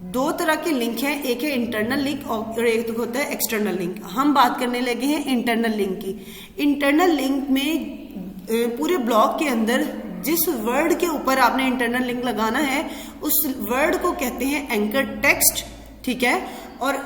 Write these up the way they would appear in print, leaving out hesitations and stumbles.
दो तरह के लिंक हैं, एक है इंटरनल लिंक और एक होता है एक्सटर्नल लिंक। हम बात करने लगे हैं इंटरनल लिंक की। इंटरनल लिंक में पूरे ब्लॉग के अंदर जिस वर्ड के ऊपर आपने इंटरनल लिंक लगाना है उस वर्ड को कहते हैं एंकर टेक्स्ट, ठीक है। और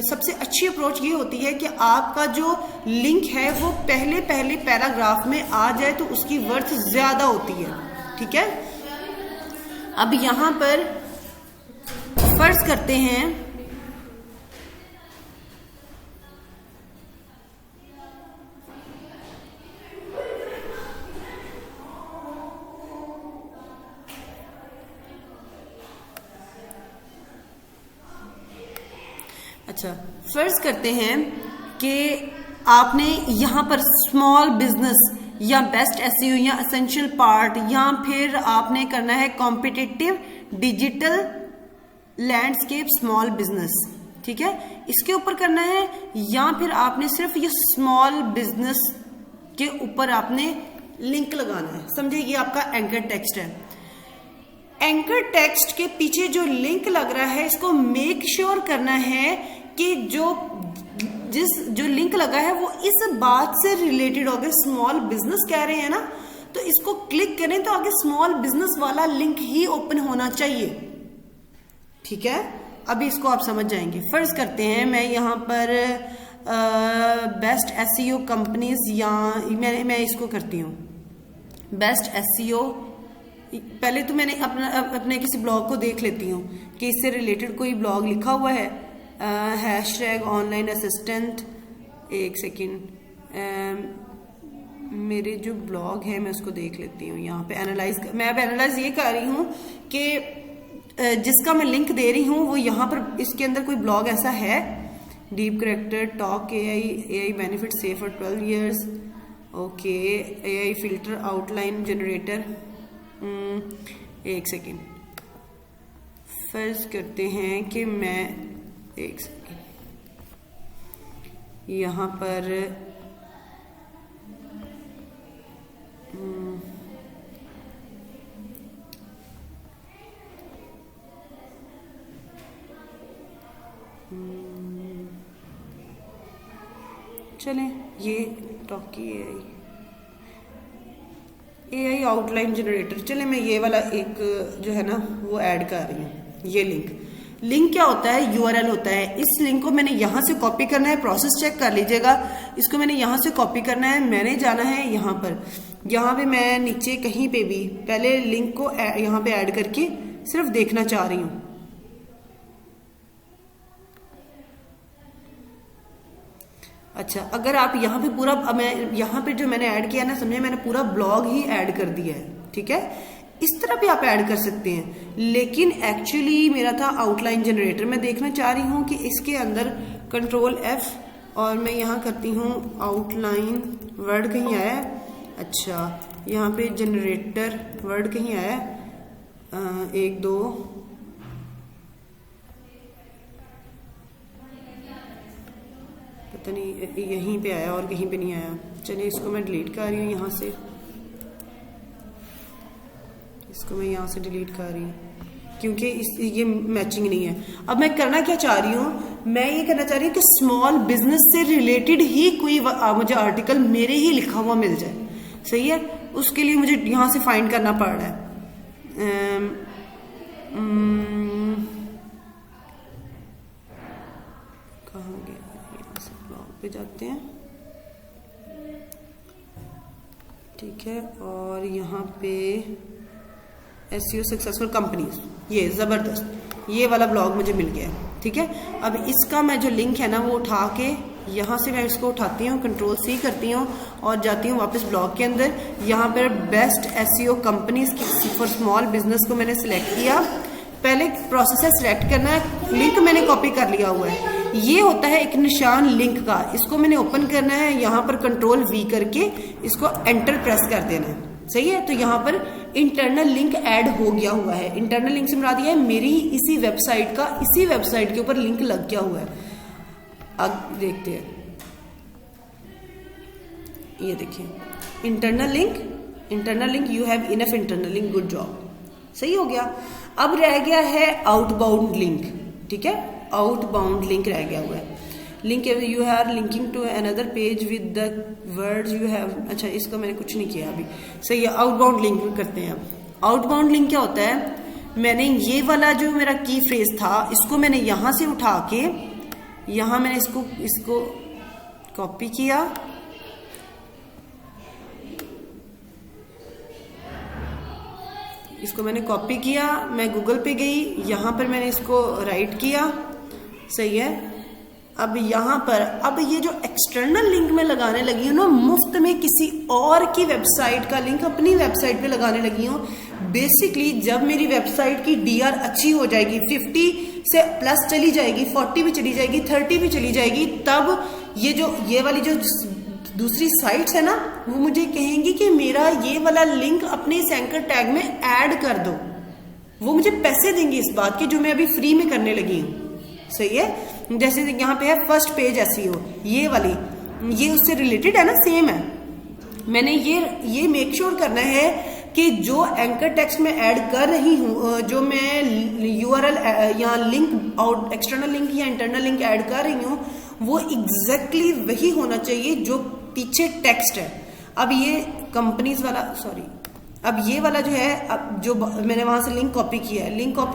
सबसे अच्छी अप्रोच ये होती है कि आपका जो लिंक है वो पहले पैराग्राफ में आ जाए तो उसकी वर्थ ज्यादा होती है, ठीक है। अब यहां पर फर्ज करते हैं फर्ज करते हैं कि आपने यहां पर स्मॉल बिजनेस या बेस्ट एसईओ या एसेंशियल पार्ट या फिर आपने करना है competitive digital landscape small business, ठीक है, इसके ऊपर करना है, या फिर आपने सिर्फ ये स्मॉल बिजनेस के ऊपर आपने लिंक लगाना है। समझे, ये आपका एंकर टेक्स्ट है। एंकर टेक्स्ट के पीछे जो लिंक लग रहा है इसको मेक श्योर करना है कि जो लिंक लगा है वो इस बात से रिलेटेड हो। अगर स्मॉल बिजनेस कह रहे हैं ना तो इसको क्लिक करें तो आगे स्मॉल बिजनेस वाला लिंक ही ओपन होना चाहिए, ठीक है। अभी इसको आप समझ जाएंगे। फर्ज करते हैं मैं यहाँ पर बेस्ट एसईओ कंपनीज, या मैं इसको करती हूँ बेस्ट एसईओ। पहले तो मैंने अपने किसी ब्लॉग को देख लेती हूँ कि इससे रिलेटेड कोई ब्लॉग लिखा हुआ है। हैशटैग ऑनलाइन असिस्टेंट, एक सेकेंड, मेरे जो ब्लॉग है मैं उसको देख लेती हूँ। यहाँ पे एनालाइज, मैं अब एनालाइज ये कर रही हूँ कि जिसका मैं लिंक दे रही हूँ वो यहाँ पर इसके अंदर कोई ब्लॉग ऐसा है। Deep character talk AI benefit safe for 12 years, okay, AI filter outline generator. एक सेकेंड, फर्ज करते हैं कि मैं एक सेकेंड यहाँ पर चलें, ये टॉकी एआई आउटलाइन जनरेटर, चले मैं ये वाला एक जो है ना वो ऐड कर रही हूँ। ये लिंक क्या होता है, यूआरएल होता है। इस लिंक को मैंने यहां से कॉपी करना है, प्रोसेस चेक कर लीजिएगा। इसको मैंने यहां से कॉपी करना है, मैंने जाना है यहाँ पर। यहाँ पे मैं नीचे कहीं पे भी पहले लिंक को यहाँ पे ऐड करके सिर्फ देखना चाह रही हूँ। अच्छा, अगर आप यहाँ पे पूरा, मैं यहाँ पे जो मैंने ऐड किया ना, समझे मैंने पूरा ब्लॉग ही ऐड कर दिया है, ठीक है। इस तरह भी आप ऐड कर सकते हैं, लेकिन एक्चुअली मेरा था आउटलाइन जनरेटर। मैं देखना चाह रही हूँ कि इसके अंदर कंट्रोल F और मैं यहाँ करती हूँ आउटलाइन, वर्ड कहीं आया है। अच्छा, यहाँ पे जनरेटर वर्ड कहीं आया है, 1 2 पता नहीं, यहीं पे आया और कहीं पे नहीं आया। चलिए इसको मैं डिलीट कर रही हूँ यहाँ से, इसको मैं यहाँ से डिलीट कर रही हूँ क्योंकि ये मैचिंग नहीं है। अब मैं करना क्या चाह रही हूँ, मैं ये करना चाह रही हूँ कि स्मॉल बिजनेस से रिलेटेड ही कोई मुझे आर्टिकल मेरे ही लिखा हुआ मिल जाए, सही है। उसके लिए मुझे यहाँ से फाइंड करना पड़ रहा है। कहाँ गया, यहाँ से ब्लॉग पे जाते हैं, ठीक है। और यहाँ पे एसईओ सक्सेसफुल कंपनीज, ये जबरदस्त, ये वाला ब्लॉग मुझे मिल गया है, ठीक है। अब इसका मैं जो लिंक है ना वो उठा के यहाँ से मैं इसको उठाती हूँ, कंट्रोल C करती हूँ और जाती हूँ वापस ब्लॉग के अंदर। यहाँ पर best SEO companies for small business को मैंने सिलेक्ट किया। पहले प्रोसेस है सिलेक्ट करना है, लिंक मैंने कॉपी कर लिया हुआ है। ये होता है एक निशान लिंक का, इसको मैंने ओपन करना है, यहाँ पर कंट्रोल V करके इसको एंटर प्रेस कर देना है, सही है। तो यहाँ पर इंटरनल लिंक ऐड हो गया हुआ है। इंटरनल लिंक से मुराद है मेरी इसी वेबसाइट का, इसी वेबसाइट के ऊपर लिंक लग गया हुआ है। अब देखते हैं, ये देखिए internal link, you have enough internal link, good job, सही हो गया। अब रह गया है आउटबाउंड लिंक। ठीक है, आउटबाउंड लिंक रह गया हुआ है। Link you have linking to another page with the words you have, अच्छा इसको मैंने कुछ नहीं किया अभी, सही है। आउटबाउंड लिंक करते हैं अब। आउटबाउंड लिंक क्या होता है, मैंने ये वाला जो मेरा की फ्रेज था इसको मैंने यहां से उठा के यहां मैंने इसको कॉपी किया, इसको मैंने कॉपी किया, मैं गूगल पे गई, यहां पर मैंने इसको राइट किया, सही है। अब यहां पर अब ये जो एक्सटर्नल लिंक मैं लगाने लगी हूं ना, मुफ्त में किसी और की वेबसाइट का लिंक अपनी वेबसाइट पे लगाने लगी हूं। बेसिकली जब मेरी वेबसाइट की डीआर अच्छी हो जाएगी, 50 से प्लस चली जाएगी, 40 भी चली जाएगी, 30 भी चली जाएगी, तब ये वाली जो दूसरी साइट्स है ना, वो मुझे कहेंगी कि मेरा ये वाला लिंक अपने इस एंकर टैग में ऐड कर दो। वो मुझे पैसे देंगे इस बात के, जो मैं अभी फ्री में करने लगी हूँ, सही है। जैसे यहाँ पे है फर्स्ट पेज एसईओ, ये वाली, ये उससे रिलेटेड है ना, सेम है। मैंने ये मेक श्योर करना है कि जो एंकर टेक्स्ट में ऐड कर रही हूँ, जो मैं यूआरएल या लिंक आउट एक्सटर्नल लिंक या इंटरनल लिंक ऐड कर रही हूँ, वो एग्जैक्टली वही होना चाहिए जो पीछे टेक्स्ट है। अब ये कंपनीज वाला, सॉरी, अब ये वाला जो है, अब जो मैंने वहां से लिंक कॉपी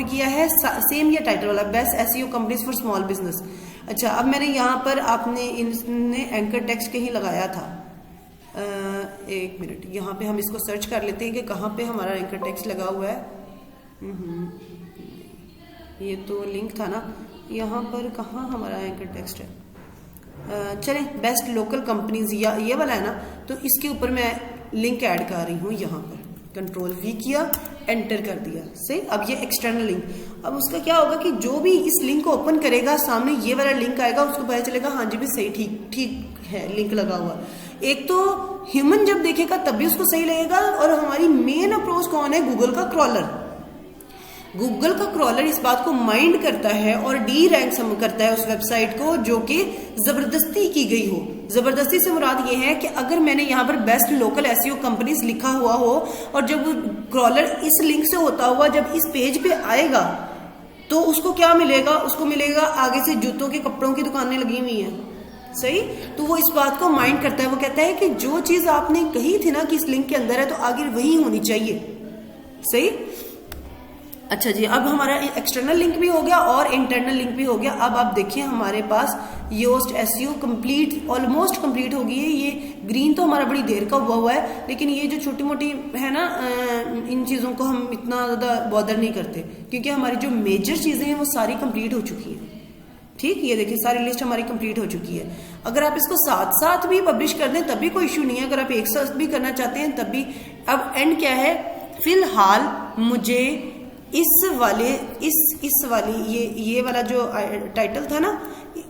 किया है सेम ये टाइटल वाला, best SEO companies for small business. अच्छा, अब मैंने यहाँ पर आपने इनने एंकर टेक्स्ट कहीं लगाया था, एक मिनट, यहाँ पे हम इसको सर्च कर लेते हैं कि कहाँ पे हमारा एंकर टेक्स्ट लगा हुआ है। ये तो लिंक था ना, यहाँ पर कहाँ हमारा एंकर टेक्स्ट है। चलें, बेस्ट लोकल कंपनीज या ये वाला है ना, तो इसके ऊपर मैं लिंक ऐड कर रही हूँ। यहाँ पर कंट्रोल V किया, एंटर कर दिया, सही। अब ये एक्सटर्नल लिंक, अब उसका क्या होगा कि जो भी इस लिंक को ओपन करेगा, सामने ये वाला लिंक आएगा, उसको पता चलेगा हाँ जी भी सही, ठीक है, लिंक लगा हुआ। एक तो ह्यूमन जब देखेगा तब भी उसको सही लगेगा, और हमारी मेन अप्रोच कौन है, गूगल का क्रॉलर। गूगल का क्रॉलर इस बात को माइंड करता है और डी रैंक करता है उस वेबसाइट को जो कि जबरदस्ती की गई हो। जबरदस्ती से मुराद ये है कि अगर मैंने यहाँ पर बेस्ट लोकल एसईओ कंपनीज लिखा हुआ हो, और जब क्रॉलर इस लिंक से होता हुआ जब इस पेज पे आएगा, तो उसको क्या मिलेगा, उसको मिलेगा आगे से जूतों के कपड़ों की दुकानें लगी हुई हैं, सही। तो वो इस बात को माइंड करता है, वो कहता है कि जो चीज आपने कही थी ना कि इस लिंक के अंदर है, तो आगे वही होनी चाहिए, सही। अच्छा जी, अब हमारा एक्सटर्नल लिंक भी हो गया और इंटरनल लिंक भी हो गया। अब आप देखिए हमारे पास Yoast SEO complete, almost complete हो गई है। ये ग्रीन तो हमारा बड़ी देर का हुआ है, लेकिन ये जो छोटी मोटी है ना, इन चीजों को हम इतना ज्यादा बॉदर नहीं करते, क्योंकि हमारी जो मेजर चीजें हैं वो सारी कंप्लीट हो चुकी है। ठीक, ये देखिए सारी लिस्ट हमारी कंप्लीट हो चुकी है। अगर आप इसको साथ साथ भी पब्लिश कर दें तब भी कोई इश्यू नहीं है, अगर आप एक साथ भी करना चाहते हैं तब भी। अब एंड क्या है, फिलहाल मुझे इस वाली ये वाला जो टाइटल था ना,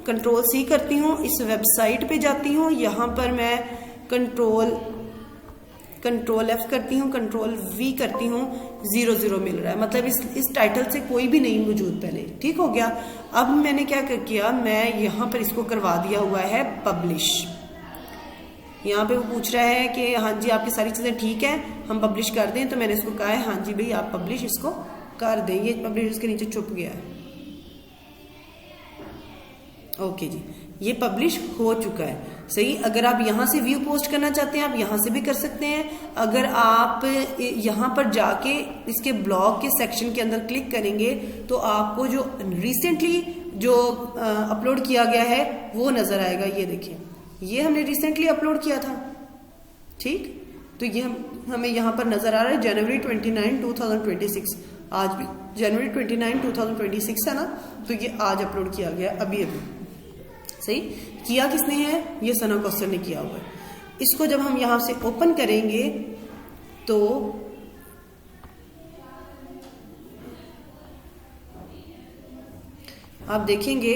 कंट्रोल C करती हूँ, इस वेबसाइट पे जाती हूँ, यहाँ पर मैं कंट्रोल F करती हूँ, कंट्रोल V करती हूँ, 00 मिल रहा है, मतलब इस टाइटल से कोई भी नहीं मौजूद पहले। ठीक हो गया। अब मैंने क्या किया, मैं यहाँ पर इसको करवा दिया हुआ है पब्लिश। यहाँ पे वो पूछ रहा है कि हाँ जी आपकी सारी चीजें ठीक है, हम पब्लिश कर दें, तो मैंने इसको कहा है हाँ जी भाई आप पब्लिश इसको कर दें। ये पब्लिश इसके नीचे छुप गया है, ओके जी, ये पब्लिश हो चुका है, सही। अगर आप यहाँ से व्यू पोस्ट करना चाहते हैं, आप यहाँ से भी कर सकते हैं। अगर आप यहाँ पर जाके इसके ब्लॉग के सेक्शन के अंदर क्लिक करेंगे तो आपको जो रिसेंटली जो अपलोड किया गया है वो नजर आएगा। ये देखिए, ये हमने रिसेंटली अपलोड किया था, ठीक। तो ये हमें यहाँ पर नजर आ रहा है जनवरी 29, 2026। आज भी जनवरी 29, 2026 है ना, तो ये आज अपलोड किया गया, अभी सही। किया किसने है, ये सना कौसर ने किया हुआ है। इसको जब हम यहां से ओपन करेंगे तो आप देखेंगे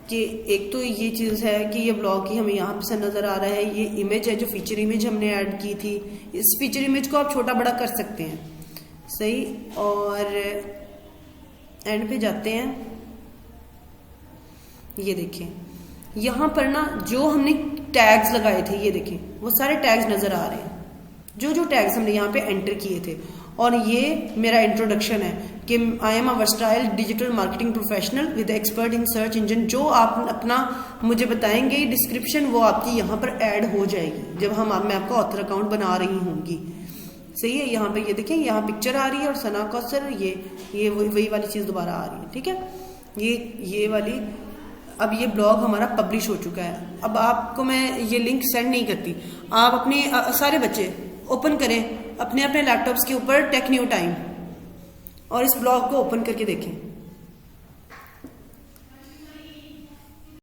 कि एक तो ये चीज है कि ये ब्लॉग की हमें यहाँ से नजर आ रहा है। ये इमेज है जो फीचर इमेज हमने ऐड की थी, इस फीचर इमेज को आप छोटा बड़ा कर सकते हैं, सही। और एंड पे जाते हैं, ये देखें यहां पर ना जो हमने टैग्स लगाए थे, ये देखें वो सारे टैग्स नजर आ रहे हैं, जो टैग्स हमने यहाँ पे एंटर किए थे। और ये मेरा इंट्रोडक्शन है कि I am a versatile digital marketing professional with expert in search engine. जो आप अपना मुझे बताएंगे डिस्क्रिप्शन वो आपकी यहाँ पर ऐड हो जाएगी जब मैं आपका ऑथर अकाउंट बना रही होंगी। सही है, यहाँ पे ये देखें, यहाँ पिक्चर आ रही है और सना कौसर ये वही वाली चीज दोबारा आ रही है। ठीक है, ये वाली, अब ये ब्लॉग हमारा पब्लिश हो चुका है। अब आपको मैं ये लिंक सेंड नहीं करती, आप अपने सारे बच्चे ओपन करें अपने अपने लैपटॉप्स के ऊपर टेक न्यू टाइम और इस ब्लॉग को ओपन करके देखें।